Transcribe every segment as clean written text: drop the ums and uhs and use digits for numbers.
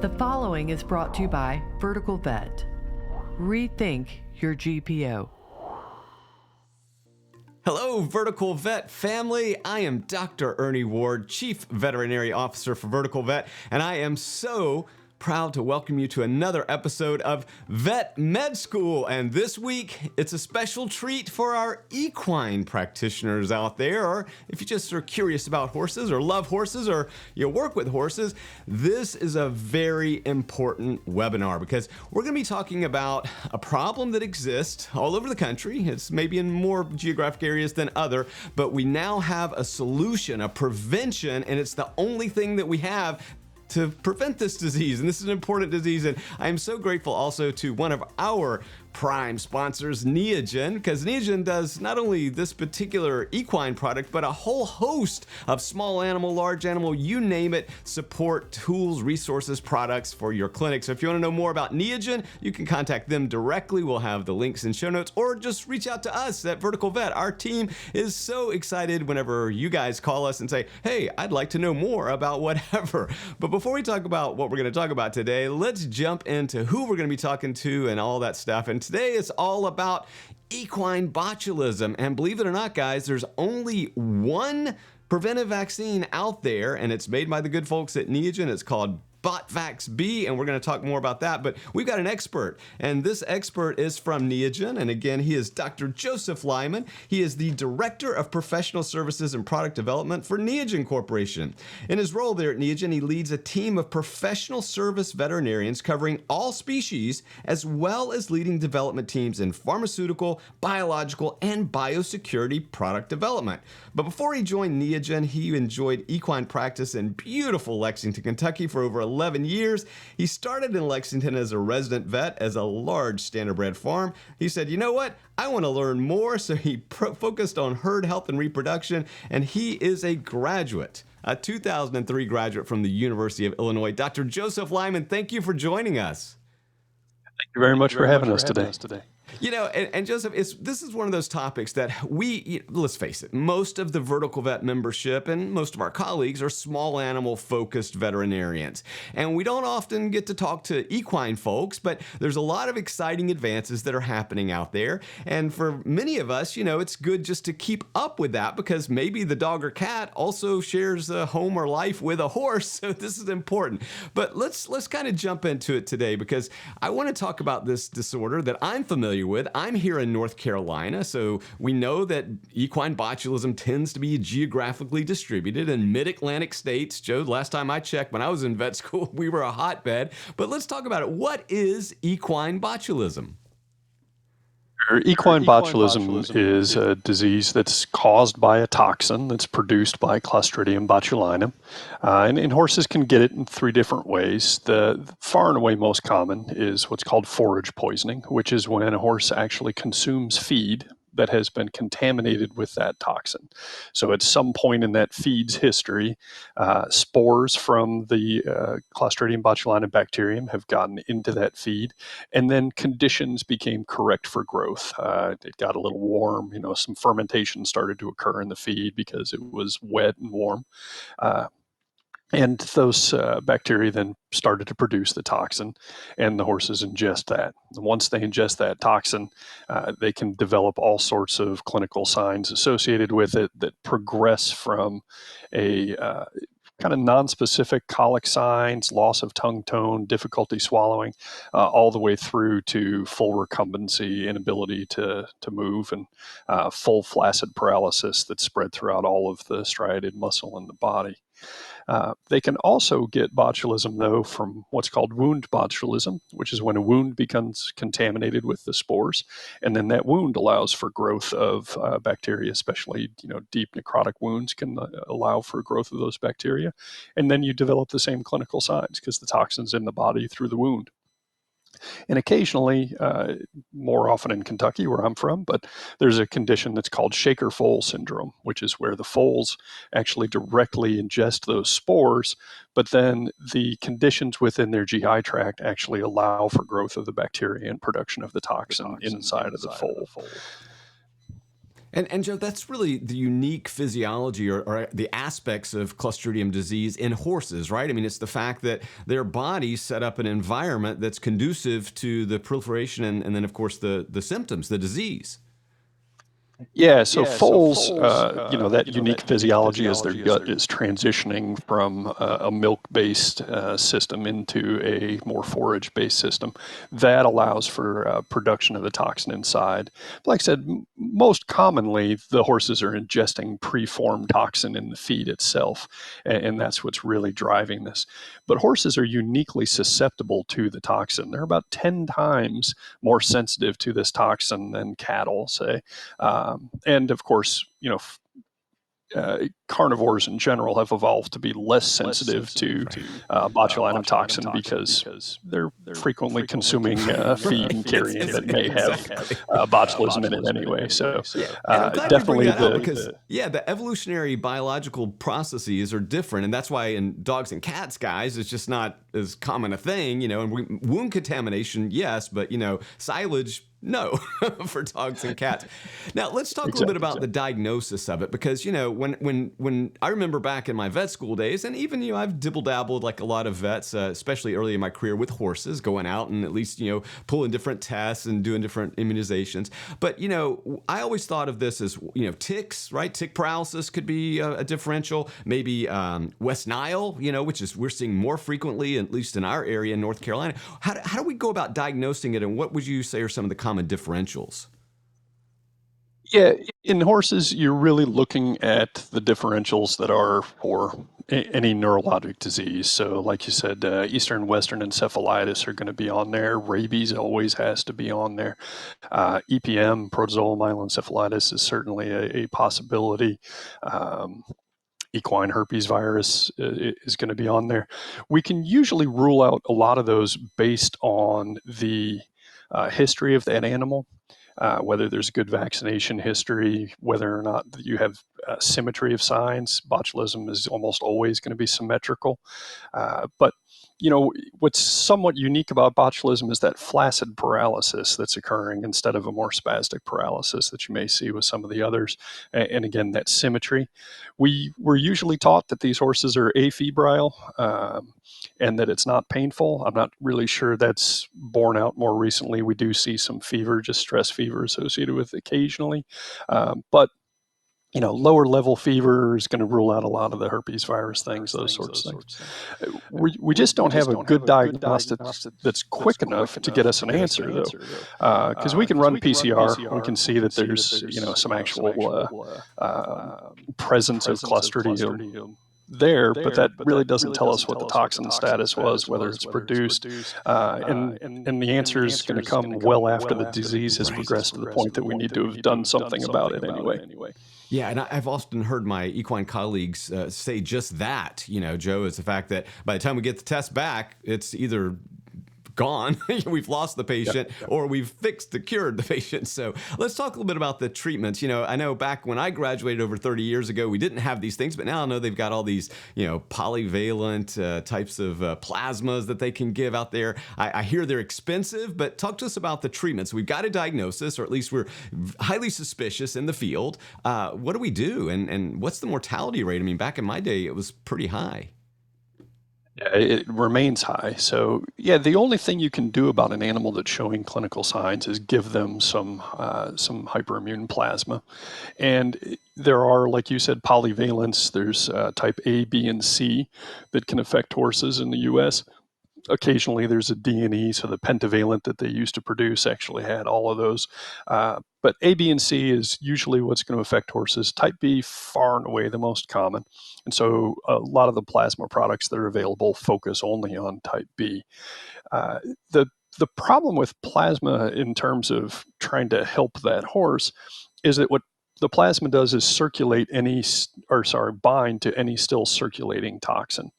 The following is brought to you by Vertical Vet. Rethink your GPO. Hello, Vertical Vet family. I am Dr. Ernie Ward, Chief Veterinary Officer for Vertical Vet, and I am so proud to welcome you to another episode of Vet Med School. And this week, it's a special treat for our equine practitioners out there, or if you just are curious about horses or love horses or you work with horses, this is a very important webinar because we're going to be talking about a problem that exists all over the country. It's maybe in more geographic areas than other, but we now have a solution, a prevention, and it's the only thing that we have to prevent this disease, and this is an important disease. And I am so grateful also to one of our prime sponsors, Neogen, because Neogen does not only this particular equine product, but a whole host of small animal, large animal, you name it, support, tools, resources, products for your clinic. So if you want to know more about Neogen, you can contact them directly. We'll have the links in show notes, or just reach out to us at Vertical Vet. Our team is so excited whenever you guys call us and say, hey, I'd like to know more about whatever. But before we talk about what we're going to talk about today, let's jump into who we're going to be talking to and all that stuff. And today it's all about equine botulism. And believe it or not, guys, there's only one preventive vaccine out there, and it's made by the good folks at Neogen. It's called BotVax-B, and we're going to talk more about that. But we've got an expert, and this expert is from Neogen. And again, he is Dr. Joseph Lyman. He is the Director of Professional Services and Product Development for Neogen Corporation. In his role there at Neogen, he leads a team of professional service veterinarians covering all species, as well as leading development teams in pharmaceutical, biological, and biosecurity product development. But before he joined Neogen, he enjoyed equine practice in beautiful Lexington, Kentucky for over 11 years. He started in Lexington as a resident vet as a large standardbred farm. He said, you know what? I want to learn more. So he focused on herd health and reproduction, and he is a graduate, a 2003 graduate from the University of Illinois. Dr. Joseph Lyman, thank you for joining us. Thank you very much for having us today. You know, and Joseph, this is one of those topics that let's face it, most of the Vertical Vet membership and most of our colleagues are small animal focused veterinarians. And we don't often get to talk to equine folks, but there's a lot of exciting advances that are happening out there. And for many of us, you know, it's good just to keep up with that because maybe the dog or cat also shares a home or life with a horse. So this is important. But let's kind of jump into it today because I want to talk about this disorder that I'm familiar with. I'm here in North Carolina, so we know that equine botulism tends to be geographically distributed in mid-Atlantic states. Joe, last time I checked when I was in vet school, we were a hotbed. But let's talk about it. What is equine botulism? Equine botulism is a disease that's caused by a toxin that's produced by Clostridium botulinum. And horses can get it in three different ways. The far and away most common is what's called forage poisoning, which is when a horse actually consumes feed that has been contaminated with that toxin. So at some point in that feed's history, spores from the Clostridium botulinum bacterium have gotten into that feed, and then conditions became correct for growth. It got a little warm, some fermentation started to occur in the feed because it was wet and warm. And those bacteria then started to produce the toxin, and the horses ingest that. And once they ingest that toxin, they can develop all sorts of clinical signs associated with it that progress from a kind of nonspecific colic signs, loss of tongue tone, difficulty swallowing, all the way through to full recumbency, inability to move, and full flaccid paralysis that's spread throughout all of the striated muscle in the body. They can also get botulism, though, from what's called wound botulism, which is when a wound becomes contaminated with the spores, and then that wound allows for growth of bacteria, especially deep necrotic wounds can allow for growth of those bacteria, and then you develop the same clinical signs because the toxin's in the body through the wound. And occasionally, more often in Kentucky, where I'm from, but there's a condition that's called shaker foal syndrome, which is where the foals actually directly ingest those spores, but then the conditions within their GI tract actually allow for growth of the bacteria and production of the toxin inside of the foal. And Joe, that's really the unique physiology or the aspects of Clostridium disease in horses, right? I mean, it's the fact that their bodies set up an environment that's conducive to the proliferation and then, of course, the symptoms, the disease. Yeah, so foals, that unique physiology as their gut is transitioning from a milk-based system into a more forage-based system. That allows for production of the toxin inside. Like I said, most commonly, the horses are ingesting preformed toxin in the feed itself, and that's what's really driving this. But horses are uniquely susceptible to the toxin. They're about 10 times more sensitive to this toxin than cattle, say. And of course, carnivores in general have evolved to be less sensitive to botulinum toxin because they're frequently consuming feed and carrion that may have botulism in it anyway. So And I'm glad you bring definitely that out because, the evolutionary biological processes are different. And that's why in dogs and cats, guys, it's just not as common a thing, and wound contamination, yes, but, silage, no, for dogs and cats. Now, let's talk a little bit about the diagnosis of it because, when I remember back in my vet school days, and even, I've dibble-dabbled like a lot of vets, especially early in my career with horses, going out and at least, pulling different tests and doing different immunizations. But, I always thought of this as, ticks, right? Tick paralysis could be a differential. Maybe West Nile, which is we're seeing more frequently, at least in our area in North Carolina. How do we go about diagnosing it, and what would you say are some of the common differentials? Yeah, in horses, you're really looking at the differentials that are for any neurologic disease. So, like you said, Eastern Western encephalitis are going to be on there. Rabies always has to be on there. EPM, protozoal myeloencephalitis, is certainly a possibility. Equine herpes virus is going to be on there. We can usually rule out a lot of those based on the history of that animal. Whether there's good vaccination history, whether or not you have symmetry of signs. Botulism is almost always going to be symmetrical. But what's somewhat unique about botulism is that flaccid paralysis that's occurring instead of a more spastic paralysis that you may see with some of the others. And again, that symmetry. We were usually taught that these horses are afebrile and that it's not painful. I'm not really sure that's borne out more recently. We do see some fever, just stress fever associated with it occasionally. But lower level fever is going to rule out a lot of the herpes virus things, those sorts of things. We just don't have a good diagnostic that's quick enough to get us an answer, though. Because we can run PCR, we can see that there's some actual presence of Clostridium there, but that really doesn't tell us what the toxin status was, whether it's produced. And the answer is going to come well after the disease has progressed to the point that we need to have done something about it anyway. Yeah, and I've often heard my equine colleagues say just that, Joe, is the fact that by the time we get the test back, it's either gone, we've lost the patient, or we've cured the patient. So let's talk a little bit about the treatments. I know back when I graduated over 30 years ago, we didn't have these things, but now I know they've got all these, polyvalent types of plasmas that they can give out there. I hear they're expensive, but talk to us about the treatments. We've got a diagnosis, or at least we're highly suspicious in the field. What do we do? And what's the mortality rate? I mean, back in my day, it was pretty high. Yeah, it remains high. So, the only thing you can do about an animal that's showing clinical signs is give them some hyperimmune plasma. And there are, like you said, polyvalents. There's type A, B, and C that can affect horses in the U.S. Occasionally there's a D&E, so the pentavalent that they used to produce actually had all of those. But A, B, and C is usually what's going to affect horses. Type B, far and away the most common. And so a lot of the plasma products that are available focus only on type B. The problem with plasma in terms of trying to help that horse is that what the plasma does is bind to any still circulating toxin.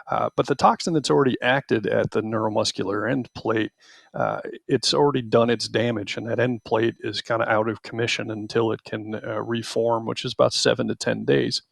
But the toxin that's already acted at the neuromuscular end plate, it's already done its damage, and that end plate is kind of out of commission until it can reform, which is about 7 to 10 days.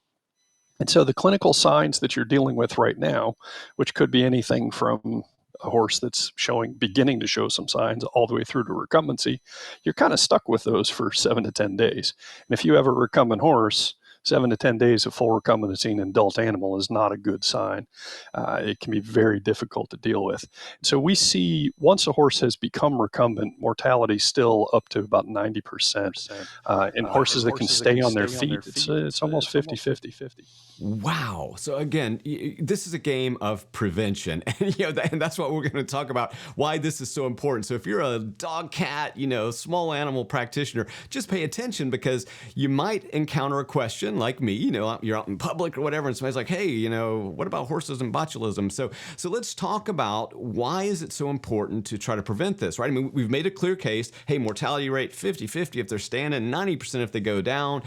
And so the clinical signs that you're dealing with right now, which could be anything from a horse that's beginning to show some signs all the way through to recumbency, you're kind of stuck with those for 7 to 10 days. And if you have a recumbent horse, 7 to 10 days of full recumbency in an adult animal is not a good sign. It can be very difficult to deal with. So we see once a horse has become recumbent, mortality is still up to about 90%. In horses that can stay on their feet, it's almost 50-50. Wow. So again, this is a game of prevention, and and that's what we're going to talk about. Why this is so important. So if you're a dog, cat, small animal practitioner, just pay attention, because you might encounter a question like me. You're out in public or whatever, and somebody's like, "Hey, what about horses and botulism?" So let's talk about why is it so important to try to prevent this, right? I mean, we've made a clear case. Hey, mortality rate 50-50 if they're standing, 90% if they go down.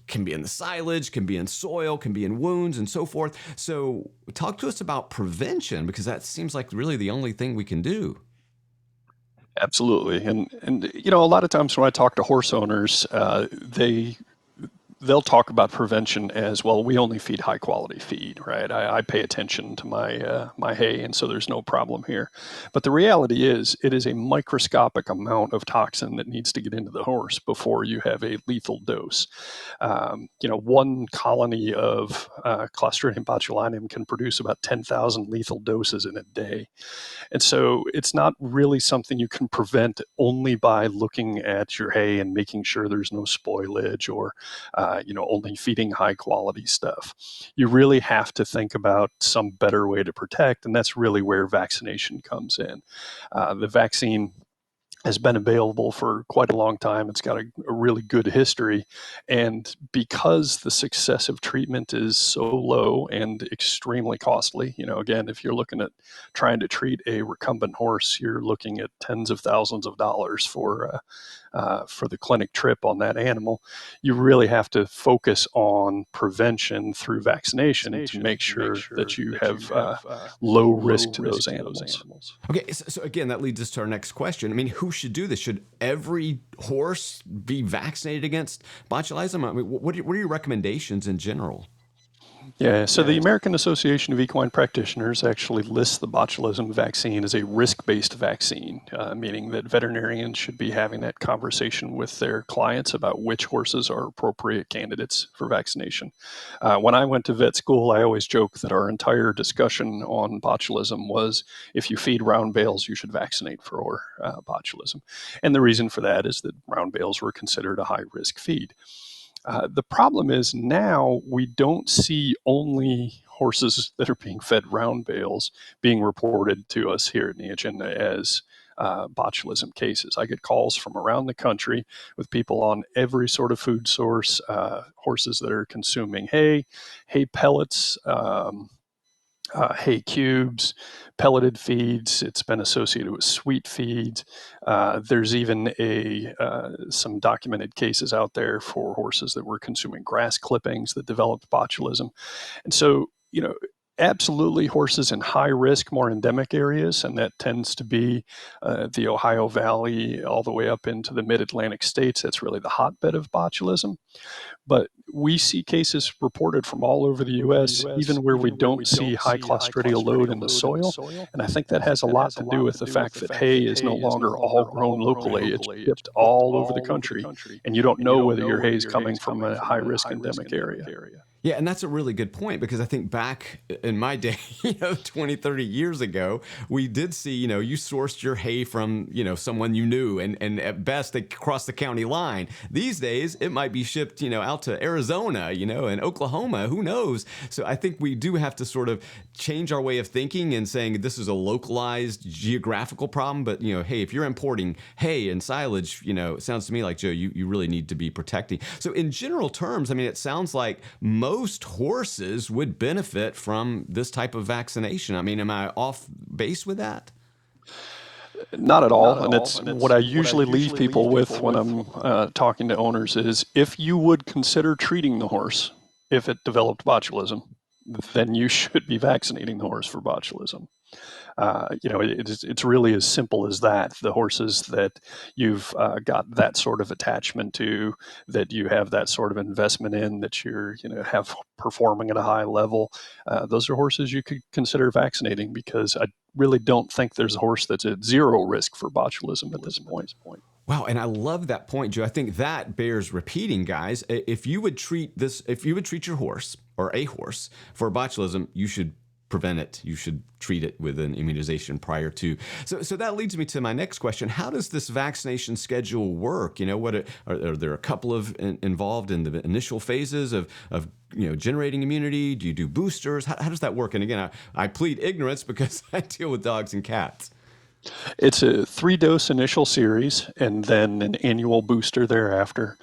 Can be in the silage, can be in soil, can be in wounds, and so forth. So talk to us about prevention, because that seems like really the only thing we can do. Absolutely. And a lot of times when I talk to horse owners, they'll talk about prevention as, well, we only feed high quality feed, right? I pay attention to my hay, and so there's no problem here. But the reality is, it is a microscopic amount of toxin that needs to get into the horse before you have a lethal dose. One colony of Clostridium botulinum can produce about 10,000 lethal doses in a day. And so it's not really something you can prevent only by looking at your hay and making sure there's no spoilage, or only feeding high quality stuff. You really have to think about some better way to protect, and that's really where vaccination comes in. The vaccine has been available for quite a long time. It's got a really good history. And because the success of treatment is so low and extremely costly, again, if you're looking at trying to treat a recumbent horse, you're looking at tens of thousands of dollars for the clinic trip on that animal. You really have to focus on prevention through vaccination to make sure that you have low risk to those animals. Okay, so again, that leads us to our next question. I mean, who should do this? Should every horse be vaccinated against botulism? I mean, what are your recommendations in general? Yeah, so the American Association of Equine Practitioners actually lists the botulism vaccine as a risk-based vaccine, meaning that veterinarians should be having that conversation with their clients about which horses are appropriate candidates for vaccination. When I went to vet school, I always joke that our entire discussion on botulism was, if you feed round bales, you should vaccinate for botulism. And the reason for that is that round bales were considered a high-risk feed. The problem is now we don't see only horses that are being fed round bales being reported to us here at Neogen as botulism cases. I get calls from around the country with people on every sort of food source, horses that are consuming hay pellets, hay cubes, pelleted feeds. It's been associated with sweet feeds. There's even some documented cases out there for horses that were consuming grass clippings that developed botulism. And so, absolutely horses in high risk, more endemic areas, and that tends to be the Ohio Valley all the way up into the mid-Atlantic states. That's really the hotbed of botulism. But we see cases reported from all over the U.S., even where we don't see high clostridial load in the soil. And I think that has a lot to do with the fact that hay is no longer all grown locally. It's shipped all over the country, and you don't know whether your hay is coming from a high-risk endemic area. Yeah, and that's a really good point, because I think back in my day, 20, 30 years ago, we did see, you sourced your hay from, someone you knew, and at best they crossed the county line. These days, it might be shipped, out to Arizona, and Oklahoma, who knows? So I think we do have to sort of change our way of thinking and saying this is a localized geographical problem, but, hey, if you're importing hay and silage, it sounds to me like, Joe, you really need to be protecting. So in general terms, I mean, it sounds like most horses would benefit from this type of vaccination. I mean, am I off base with that? Not at all. And it's what I usually leave people with when I'm talking to owners is, if you would consider treating the horse if it developed botulism, then you should be vaccinating the horse for botulism. It's really as simple as that. The horses that you've got that sort of attachment to, that you have that sort of investment in, that you're have performing at a high level, those are horses you could consider vaccinating, because really don't think there's a horse that's at zero risk for botulism at this point. Wow, and I love that point, Joe. I think that bears repeating, guys. If you would treat your horse or a horse for botulism, you should prevent it. You should treat it with an immunization prior to. So that leads me to my next question. How does this vaccination schedule work? Are there a couple of involved in the initial phases of generating immunity? Do you do boosters? How does that work? And again, I plead ignorance because I deal with dogs and cats. It's a 3-dose initial series and then an annual booster thereafter.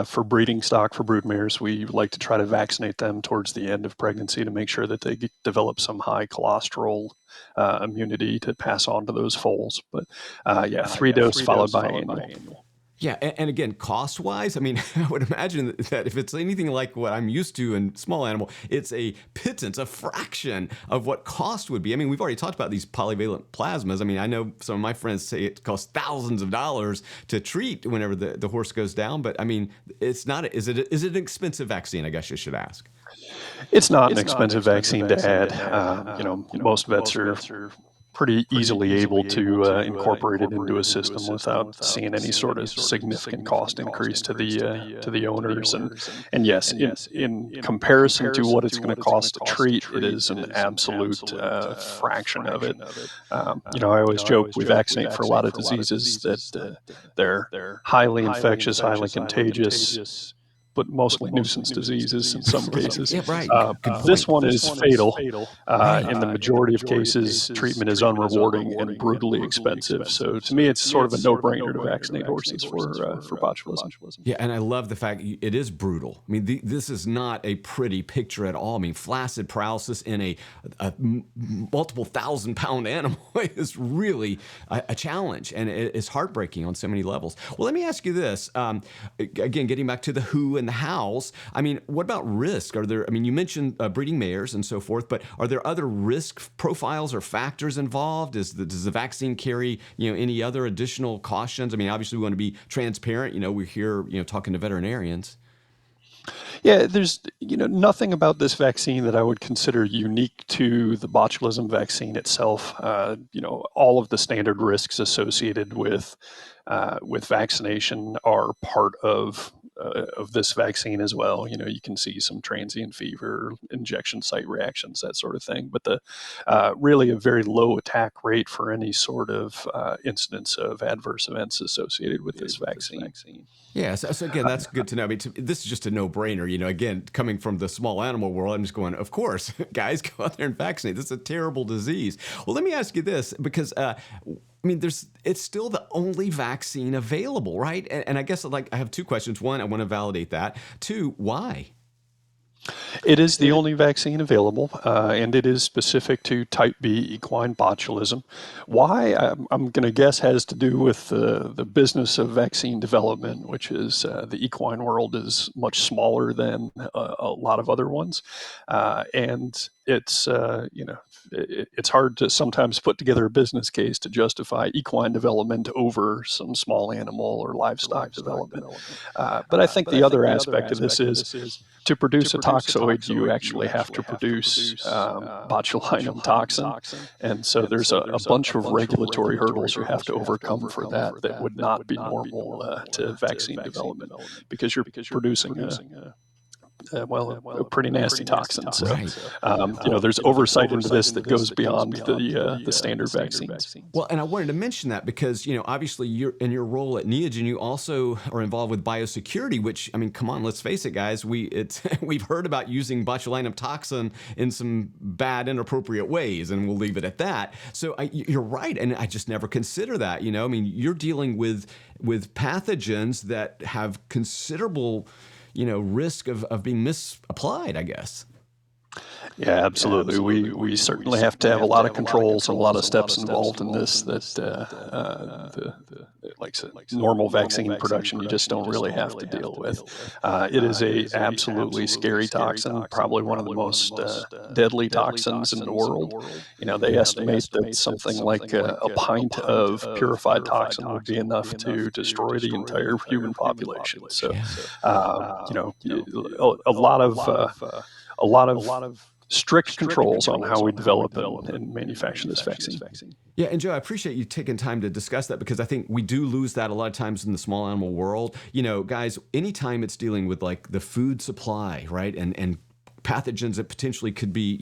For breeding stock, for broodmares, we like to try to vaccinate them towards the end of pregnancy to make sure that they develop some high cholesterol immunity to pass on to those foals. But 3-dose followed by annual. Yeah, and again, cost-wise, I mean, I would imagine that if it's anything like what I'm used to in small animal, it's a pittance, a fraction of what cost would be. I mean, we've already talked about these polyvalent plasmas. I mean, I know some of my friends say it costs thousands of dollars to treat whenever the horse goes down, but I mean, it's not. Is it an expensive vaccine? I guess you should ask. It's not an expensive vaccine to add. Most vets are pretty easily able to incorporate it into a system without seeing any sort of significant cost increase to the owners. And yes, in comparison to what it's going to cost to treat, it is an absolute fraction of it. I always joke we vaccinate for a lot of diseases that they're highly infectious, highly contagious, but mostly nuisance diseases in some cases. Yeah, right. This one is fatal. In the majority of cases, treatment is unrewarding and brutally expensive. So to me, it's sort of a no-brainer to vaccinate horses for botulism. Yeah, and I love the fact it is brutal. I mean, this is not a pretty picture at all. I mean, flaccid paralysis in a multiple 1,000-pound animal is really a challenge, and it's heartbreaking on so many levels. Well, let me ask you this. Again, getting back to the who and the hows. I mean, what about risk? You mentioned breeding mares and so forth, but are there other risk profiles or factors involved? Does the vaccine carry, any other additional cautions? I mean, obviously we want to be transparent. We're here, talking to veterinarians. Yeah, there's nothing about this vaccine that I would consider unique to the botulism vaccine itself. All of the standard risks associated with vaccination are part of this vaccine as well. You can see some transient fever, injection site reactions, that sort of thing. But the really a very low attack rate for any sort of incidence of adverse events associated with this vaccine. Yeah, so again, that's good to know. I mean, this is just a no-brainer. Again, coming from the small animal world, I'm just going, of course, guys, go out there and vaccinate. This is a terrible disease. Well, let me ask you this, because it's still the only vaccine available, right? And I guess I have two questions. One, I want to validate that. Two, why? It is the only vaccine available, and it is specific to type B equine botulism. Why? I'm going to guess has to do with the business of vaccine development, which is the equine world is much smaller than a lot of other ones, and it's it's hard to sometimes put together a business case to justify equine development over some small animal or livestock development. But I think the other aspect of this is to produce a toxoid, you actually have to produce botulinum toxin. And so there's a bunch of regulatory hurdles you have to overcome for that would not be normal to vaccine development, because you're producing a pretty nasty toxin. So, right. There's oversight into this that goes beyond the standard vaccines. Well, and I wanted to mention that because, obviously you're in your role at Neogen, you also are involved with biosecurity, which, come on, let's face it, guys, we've heard about using botulinum toxin in some bad, inappropriate ways, and we'll leave it at that. So you're right, and I just never consider that, you're dealing with pathogens that have considerable risk of being misapplied, I guess. Yeah, absolutely. We certainly have to have a lot of controls and a lot of steps involved in this like normal vaccine production you just don't really have to deal with. It is a absolutely scary toxin, probably one of the most deadly toxins in the world. They estimate that something like a pint of purified toxin would be enough to destroy the entire human population. So, a lot of strict controls on how we develop and manufacture this vaccine. Yeah, and Joe, I appreciate you taking time to discuss that, because I think we do lose that a lot of times in the small animal world. Guys, anytime it's dealing with like the food supply, right, and pathogens that potentially could be,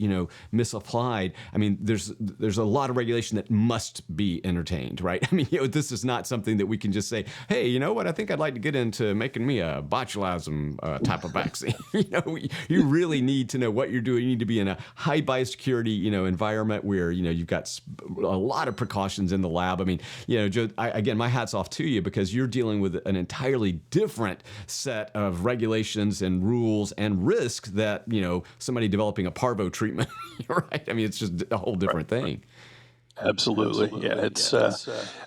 misapplied. I mean, there's a lot of regulation that must be entertained, right? I mean, this is not something that we can just say, hey, you know what? I think I'd like to get into making me a botulism type of vaccine. You really need to know what you're doing. You need to be in a high biosecurity, environment where, you've got a lot of precautions in the lab. I mean, Joe, again, my hat's off to you, because you're dealing with an entirely different set of regulations and rules and risks that, somebody developing a parvo treatment, right? I mean, it's just a whole different thing. Absolutely. Yeah, it's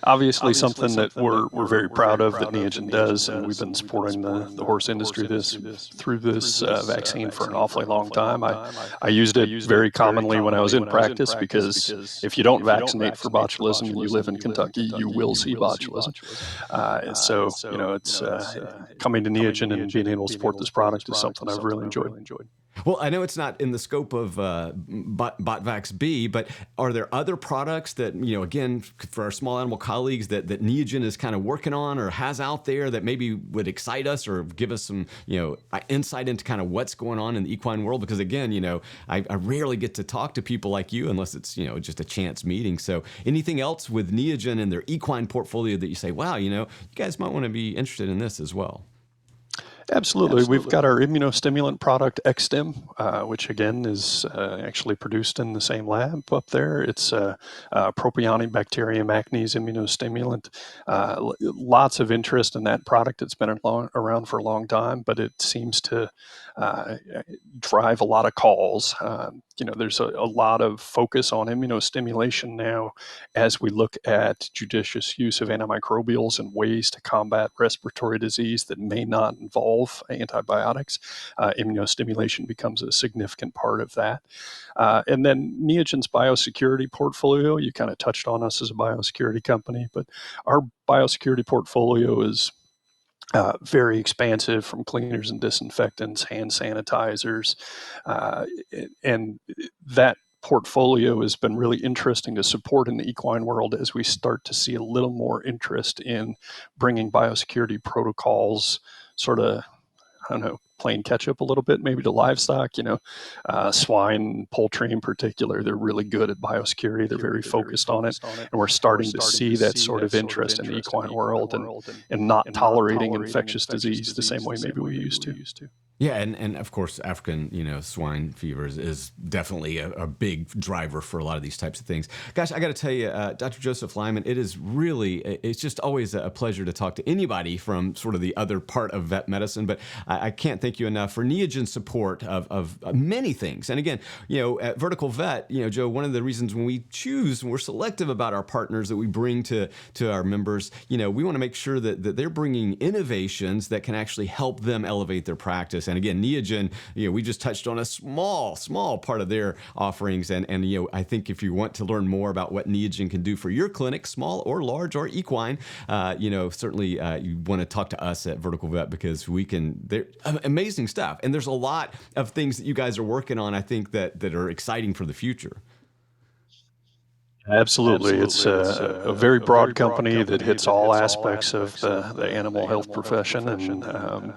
obviously something that we're very proud of that Neogen does, and we've been supporting the horse industry through this vaccine for an awfully long time. I used it very commonly when I was in practice, because if you don't vaccinate for botulism and you live in Kentucky, you will see botulism. So, it's coming to Neogen and being able to support this product is something I've really enjoyed. Well, I know it's not in the scope of Botvax B, but are there other products that, again, for our small animal colleagues that Neogen is kind of working on or has out there that maybe would excite us or give us some, insight into kind of what's going on in the equine world? Because again, I rarely get to talk to people like you unless it's, just a chance meeting. So anything else with Neogen and their equine portfolio that you say, wow, you guys might want to be interested in this as well? Absolutely. We've got our immunostimulant product, XStim, which again is actually produced in the same lab up there. It's Propionibacterium acnes immunostimulant. Lots of interest in that product. It's been around for a long time, but it seems to drive a lot of calls. There's a lot of focus on immunostimulation now as we look at judicious use of antimicrobials and ways to combat respiratory disease that may not involve antibiotics. Immunostimulation becomes a significant part of that. And then Neogen's biosecurity portfolio, you kind of touched on us as a biosecurity company, but our biosecurity portfolio is very expansive, from cleaners and disinfectants, hand sanitizers, and that portfolio has been really interesting to support in the equine world as we start to see a little more interest in bringing biosecurity protocols sort of, I don't know, playing catch up a little bit, maybe to livestock, swine, poultry in particular. They're really good at biosecurity. They're very focused on it. And we're starting to see that sort of interest in the equine world and not tolerating infectious disease the same way maybe we used to. Yeah, and of course, African, swine fever is definitely a big driver for a lot of these types of things. Gosh, I got to tell you, Dr. Joseph Lyman, it's just always a pleasure to talk to anybody from sort of the other part of vet medicine, but I can't thank you enough for Neogen's support of many things. And again, at Vertical Vet, Joe, one of the reasons when we're selective about our partners that we bring to our members, we want to make sure that they're bringing innovations that can actually help them elevate their practice. And again, Neogen, we just touched on a small part of their offerings. And I think if you want to learn more about what Neogen can do for your clinic, small or large or equine, certainly you want to talk to us at Vertical Vet, because they're amazing stuff. And there's a lot of things that you guys are working on, I think, that are exciting for the future. Absolutely. It's a very broad company that hits all aspects of the animal health profession. And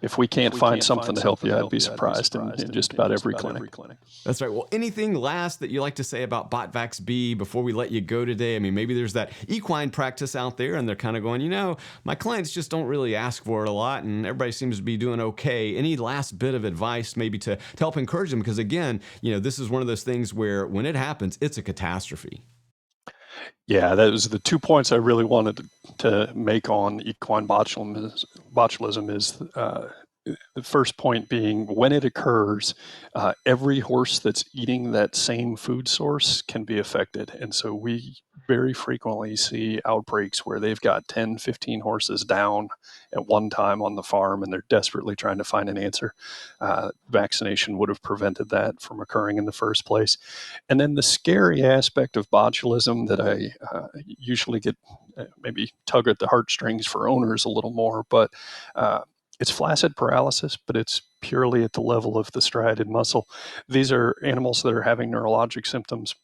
if we can't find something to help you, I'd be surprised in just about every clinic. That's right. Well, anything last that you like to say about Botvax B before we let you go today? I mean, maybe there's that equine practice out there and they're kind of going, my clients just don't really ask for it a lot and everybody seems to be doing okay. Any last bit of advice maybe to help encourage them? Because again, this is one of those things where when it happens, it's a catastrophe. Yeah, that was the 2 points I really wanted to make on equine botulism is the first point being, when it occurs, every horse that's eating that same food source can be affected. And so we very frequently see outbreaks where they've got 10, 15 horses down at one time on the farm, and they're desperately trying to find an answer. Vaccination would have prevented that from occurring in the first place. And then the scary aspect of botulism that I usually get maybe tug at the heartstrings for owners a little more, but It's flaccid paralysis, but it's purely at the level of the striated muscle. These are animals that are having neurologic symptoms,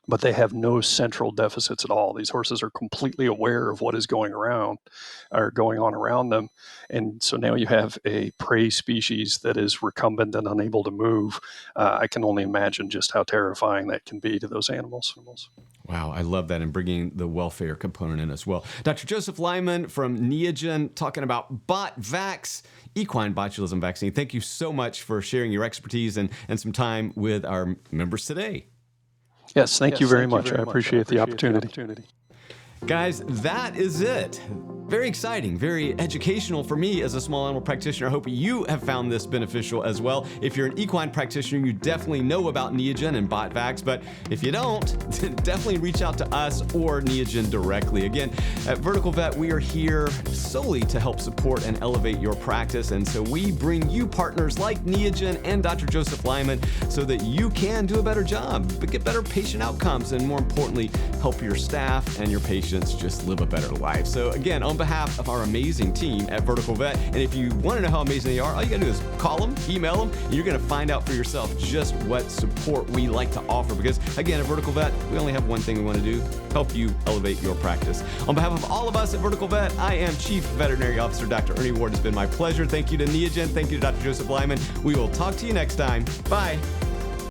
but they have no central deficits at all. These horses are completely aware of what is going around or going on around them. And so now you have a prey species that is recumbent and unable to move. I can only imagine just how terrifying that can be to those animals. Wow, I love that, and bringing the welfare component in as well. Dr. Joseph Lyman from Neogen talking about BotVax, equine botulism vaccine. Thank you so much for sharing your expertise and some time with our members today. Yes, thank you very much. I appreciate the opportunity. Guys, that is it. Very exciting, very educational for me as a small animal practitioner. I hope you have found this beneficial as well. If you're an equine practitioner, you definitely know about Neogen and BotVax, but if you don't, then definitely reach out to us or Neogen directly. Again, at Vertical Vet, we are here solely to help support and elevate your practice, and so we bring you partners like Neogen and Dr. Joseph Lyman so that you can do a better job, but get better patient outcomes, and more importantly, help your staff and your patients just live a better life. So again, on behalf of our amazing team at Vertical Vet, and if you want to know how amazing they are, all you gotta do is call them, email them, and you're gonna find out for yourself just what support we like to offer. Because again, at Vertical Vet, we only have one thing we want to do: help you elevate your practice. On behalf of all of us at Vertical Vet, I am Chief Veterinary Officer Dr. Ernie Ward. It's been my pleasure. Thank you to Neogen. Thank you to Dr. Joseph Lyman. We will talk to you next time. Bye.